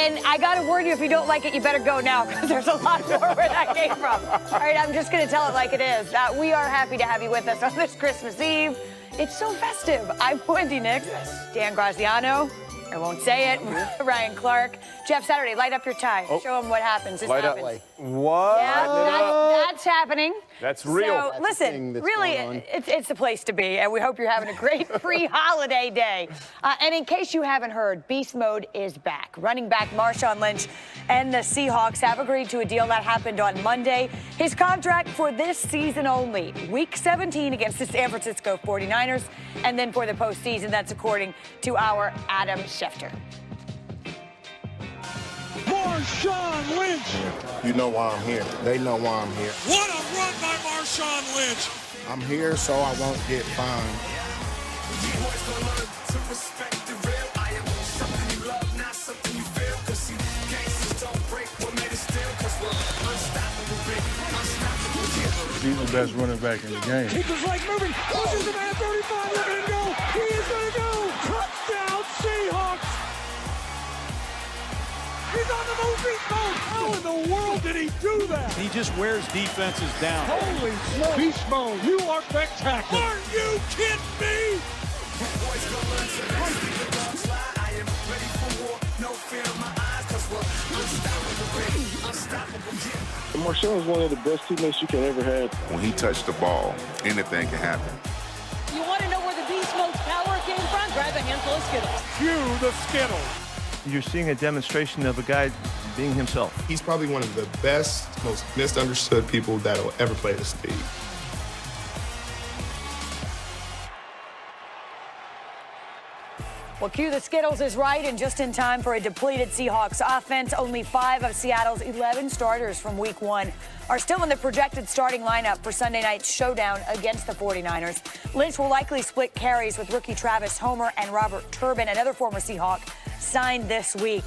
And I got to warn you, if you don't like it, you better go now, because there's a lot more where that came from. All right, I'm just going to tell it like it is. We are happy to have you with us on this Christmas Eve. It's so festive. I'm Wendy Nix, Dan Graziano. I won't say it. Ryan Clark. Jeff Saturday, light up your tie. Show them what happens. This Light happens. up. What? Yeah, that's happening. That's real. So, That's listen, really, it's the place to be, and we hope you're having a great pre-holiday day. And in case you haven't heard, Beast Mode is back. Running back Marshawn Lynch and the Seahawks have agreed to a deal that happened on Monday. His contract for this season only, Week 17 against the San Francisco 49ers, and then for the postseason, that's according to our Adam Schefter. Marshawn Lynch. You know why I'm here. They know why I'm here. What a run by Marshawn Lynch. I'm here so I won't get fined. He's the best running back in the game. He was like moving, pushes the man, 35, let it go. He is going to go. Touchdown, Seahawks. He's on the move, beast mode. How in the world did he do that? He just wears defenses down. Holy smoke. Beast mode, you are spectacular. Are you kidding me? Marshawn is one of the best teammates you can ever have. When he touched the ball, anything can happen. You want to know where the Beast Mode's power came from? Grab a handful of Skittles. Cue the Skittles. You're seeing a demonstration of a guy being himself. He's probably one of the best, most misunderstood people that'll ever play this league. Well, cue the Skittles is right, and just in time for a depleted Seahawks offense. Only 5 of Seattle's 11 starters from Week 1 are still in the projected starting lineup for Sunday night's showdown against the 49ers. Lynch will likely split carries with rookie Travis Homer and Robert Turbin, another former Seahawk, signed this week.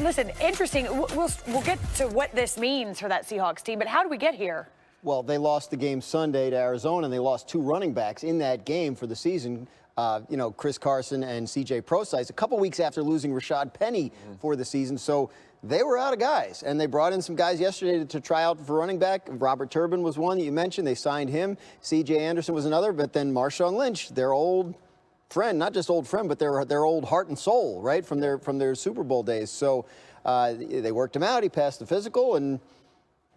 Listen, interesting. We'll get to what this means for that Seahawks team, but how do we get here? Well, they lost the game Sunday to Arizona, and they lost 2 running backs in that game for the season. Chris Carson and C.J. Prosise, a couple weeks after losing Rashad Penny for the season. So they were out of guys, and they brought in some guys yesterday to try out for running back. Robert Turbin was one that you mentioned. They signed him. C.J. Anderson was another, but then Marshawn Lynch, their old friend, not just old friend, but their old heart and soul, right, from their Super Bowl days. So they worked him out. He passed the physical, and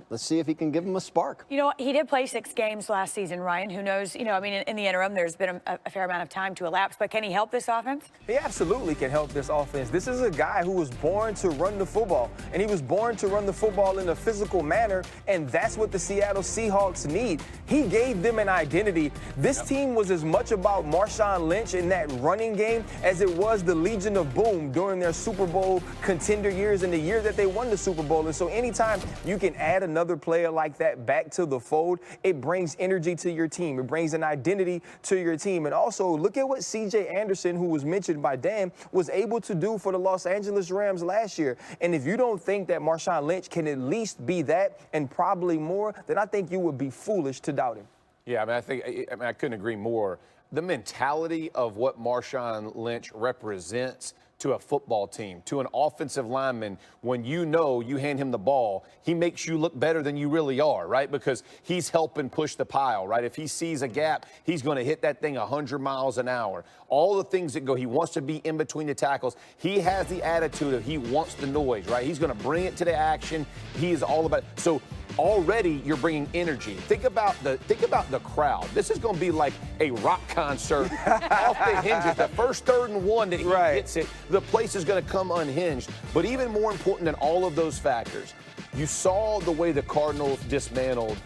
let's see if he can give him a spark. You know, he did play 6 games last season, Ryan. Who knows? You know, I mean, in the interim, there's been a fair amount of time to elapse. But can he help this offense? He absolutely can help this offense. This is a guy who was born to run the football, and he was born to run the football in a physical manner, and that's what the Seattle Seahawks need. He gave them an identity. This team was as much about Marshawn Lynch in that running game as it was the Legion of Boom during their Super Bowl contender years and the year that they won the Super Bowl. And so anytime you can add another player like that back to the fold, it brings energy to your team. It brings an identity to your team. And also, look at what C.J. Anderson, who was mentioned by Dan, was able to do for the Los Angeles Rams last year. And if you don't think that Marshawn Lynch can at least be that and probably more, then I think you would be foolish to doubt him. Yeah, I couldn't agree more. The mentality of what Marshawn Lynch represents to a football team, to an offensive lineman, when you know you hand him the ball, he makes you look better than you really are, right? Because he's helping push the pile, right? If he sees a gap, he's going to hit that thing 100 miles an hour. All the things that go, he wants to be in between the tackles. He has the attitude of he wants the noise, right? He's going to bring it to the action. He is all about it. So already you're bringing energy. Think about the crowd. This is going to be like a rock concert off the hinges. The first 3rd and 1 that he hits it, the place is going to come unhinged. But even more important than all of those factors, you saw the way the Cardinals dismantled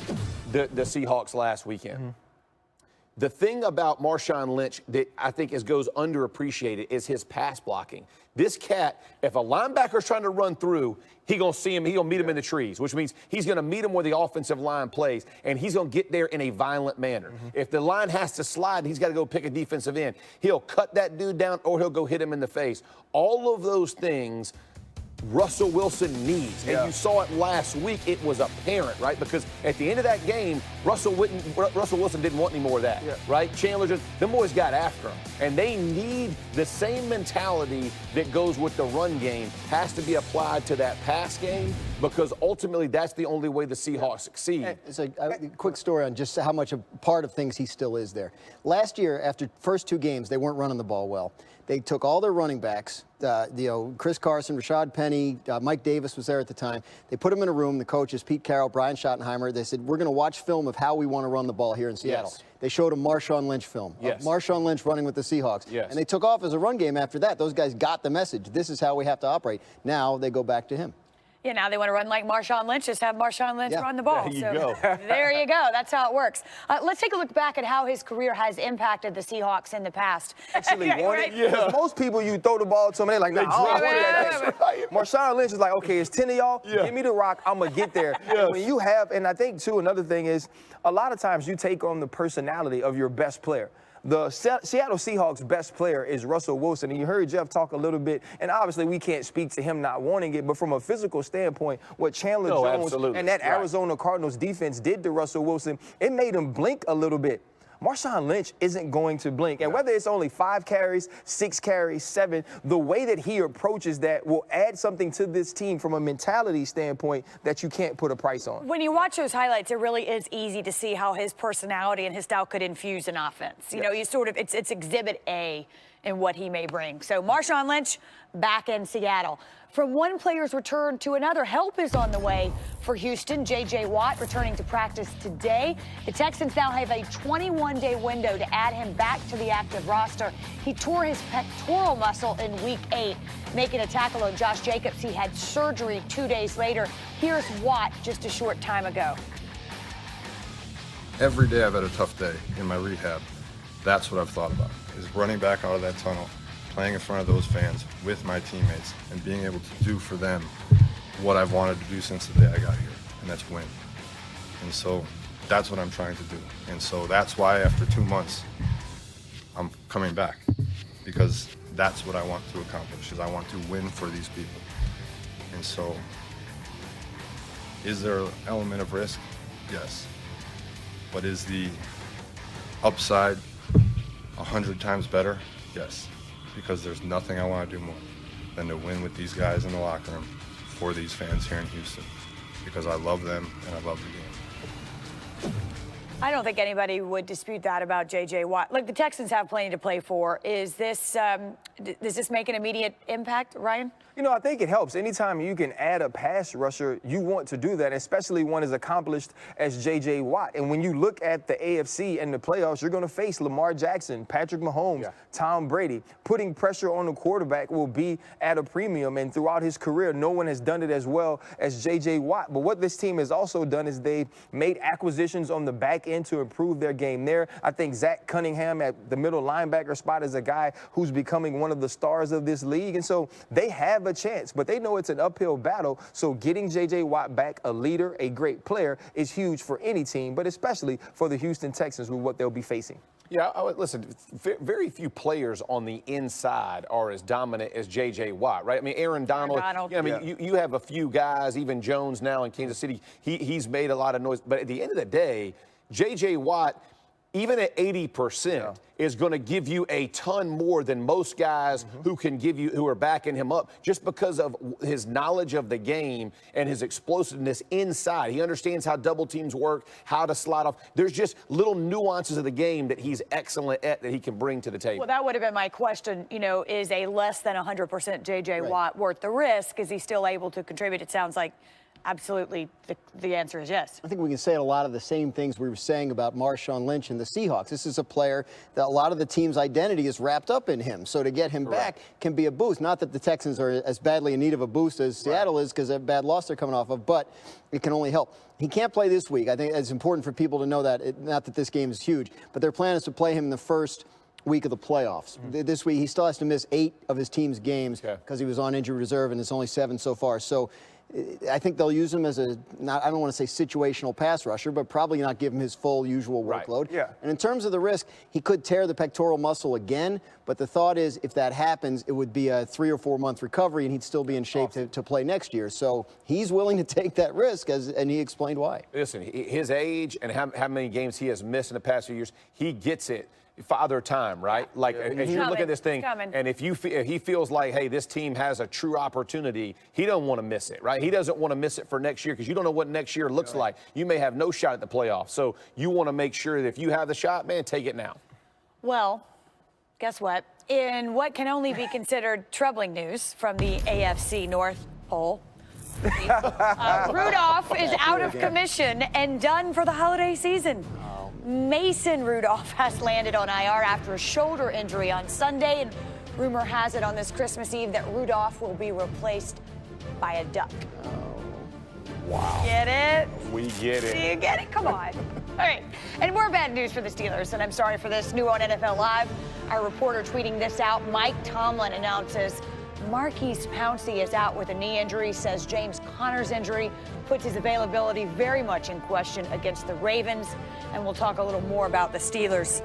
the Seahawks last weekend. The thing about Marshawn Lynch that I think goes underappreciated is his pass blocking. This cat, if a linebacker's trying to run through, he's going to see him, he's going to meet him in the trees, which means he's going to meet him where the offensive line plays, and he's going to get there in a violent manner. If the line has to slide, he's got to go pick a defensive end. He'll cut that dude down or he'll go hit him in the face. All of those things Russell Wilson needs. And you saw it last week. It was apparent, right? Because at the end of that game, Russell Wilson didn't want any more of that, right? Chandler them boys got after him. And they need the same mentality that goes with the run game has to be applied to that pass game, because ultimately that's the only way the Seahawks succeed. It's a quick story on just how much a part of things he still is there. Last year, after first 2 games, they weren't running the ball well. They took all their running backs, Chris Carson, Rashad Penny, Mike Davis was there at the time. They put them in a room, the coaches, Pete Carroll, Brian Schottenheimer. They said, we're going to watch film of how we want to run the ball here in Seattle. Yes. They showed a Marshawn Lynch film of Marshawn Lynch running with the Seahawks. Yes. And they took off as a run game after that. Those guys got the message. This is how we have to operate. Now they go back to him. Yeah, now they want to run like Marshawn Lynch, just have Marshawn Lynch run the ball. There you go. There you go. That's how it works. Let's take a look back at how his career has impacted the Seahawks in the past. Actually wanted. Most people, you throw the ball to them, they're like, nah, I don't want that. Marshawn Lynch is like, okay, it's 10 of y'all. Give me the rock. I'm going to get there. When you have, and I think, too, another thing is, a lot of times you take on the personality of your best player. The Seattle Seahawks' best player is Russell Wilson, and you heard Jeff talk a little bit, and obviously we can't speak to him not wanting it, but from a physical standpoint, what Chandler Jones and that Arizona Cardinals defense did to Russell Wilson, it made him blink a little bit. Marshawn Lynch isn't going to blink. And whether it's only 5 carries, 6 carries, 7, the way that he approaches that will add something to this team from a mentality standpoint that you can't put a price on. When you watch those highlights, it really is easy to see how his personality and his style could infuse an offense. You know, you sort of, it's exhibit A in what he may bring. So Marshawn Lynch back in Seattle. From one player's return to another, help is on the way for Houston. J.J. Watt returning to practice today. The Texans now have a 21-day window to add him back to the active roster. He tore his pectoral muscle in Week 8, making a tackle on Josh Jacobs. He had surgery 2 days later. Here's Watt just a short time ago. Every day I've had a tough day in my rehab. That's what I've thought about, is running back out of that tunnel, playing in front of those fans with my teammates, and being able to do for them what I've wanted to do since the day I got here, and that's win. And so that's what I'm trying to do. And so that's why after 2 months, I'm coming back, because that's what I want to accomplish, is I want to win for these people. And so, is there an element of risk? Yes. But is the upside 100 times better? Yes. Because there's nothing I want to do more than to win with these guys in the locker room for these fans here in Houston, because I love them and I love the game. I don't think anybody would dispute that about J.J. Watt. Look, the Texans have plenty to play for. Does this make an immediate impact, Ryan? You know, I think it helps. Anytime you can add a pass rusher, you want to do that, especially one as accomplished as J.J. Watt. And when you look at the AFC and the playoffs, you're going to face Lamar Jackson, Patrick Mahomes, Tom Brady. Putting pressure on the quarterback will be at a premium. And throughout his career, no one has done it as well as J.J. Watt. But what this team has also done is they've made acquisitions on the back end to improve their game there. I think Zach Cunningham at the middle linebacker spot is a guy who's becoming one of the stars of this league. And so they have a chance, but they know it's an uphill battle. So getting J.J. Watt back, a leader, a great player, is huge for any team, but especially for the Houston Texans with what they'll be facing. Yeah, listen, very few players on the inside are as dominant as J.J. Watt, right? I mean, Aaron Donald. Yeah, I mean, you have a few guys, even Jones now in Kansas City. He's made a lot of noise. But at the end of the day, J.J. Watt, even at 80%, is going to give you a ton more than most guys who are backing him up, just because of his knowledge of the game and his explosiveness inside. He understands how double teams work, how to slide off. There's just little nuances of the game that he's excellent at that he can bring to the table. Well, that would have been my question. You know, is a less than 100% J.J. Watt worth the risk? Is he still able to contribute? It sounds like absolutely the answer is yes. I think we can say a lot of the same things we were saying about Marshawn Lynch and the Seahawks. This is a player that a lot of the team's identity is wrapped up in him. So to get him back can be a boost. Not that the Texans are as badly in need of a boost as Seattle is, because of a bad loss they're coming off of, but it can only help. He can't play this week. I think it's important for people to know that. Not that this game is huge, but their plan is to play him in the first week of the playoffs. This week, he still has to miss 8 of his team's games because he was on injured reserve, and it's only 7 so far. So I think they'll use him as I don't want to say situational pass rusher, but probably not give him his full usual workload. Yeah. And in terms of the risk, he could tear the pectoral muscle again, but the thought is if that happens, it would be a 3 or 4 month recovery, and he'd still be in shape to play next year. So he's willing to take that risk, and he explained why. Listen, his age and how many games he has missed in the past few years, he gets it. Father Time, right? Like, as you look at this thing, and if he feels like, hey, this team has a true opportunity, he don't want to miss it, right? He doesn't want to miss it for next year because you don't know what next year looks like. You may have no shot at the playoffs. So you want to make sure that if you have the shot, man, take it now. Well, guess what? In what can only be considered troubling news from the AFC North Pole, Rudolph is out of commission and done for the holiday season. Mason Rudolph has landed on IR after a shoulder injury on Sunday, and rumor has it on this Christmas Eve that Rudolph will be replaced by a duck. Wow. Get it? We get it. Do you get it? Come on. All right. And more bad news for the Steelers, and I'm sorry for this. New on NFL Live, our reporter tweeting this out. Mike Tomlin announces Marquise Pouncey is out with a knee injury, says James Conner's injury puts his availability very much in question against the Ravens. And we'll talk a little more about the Steelers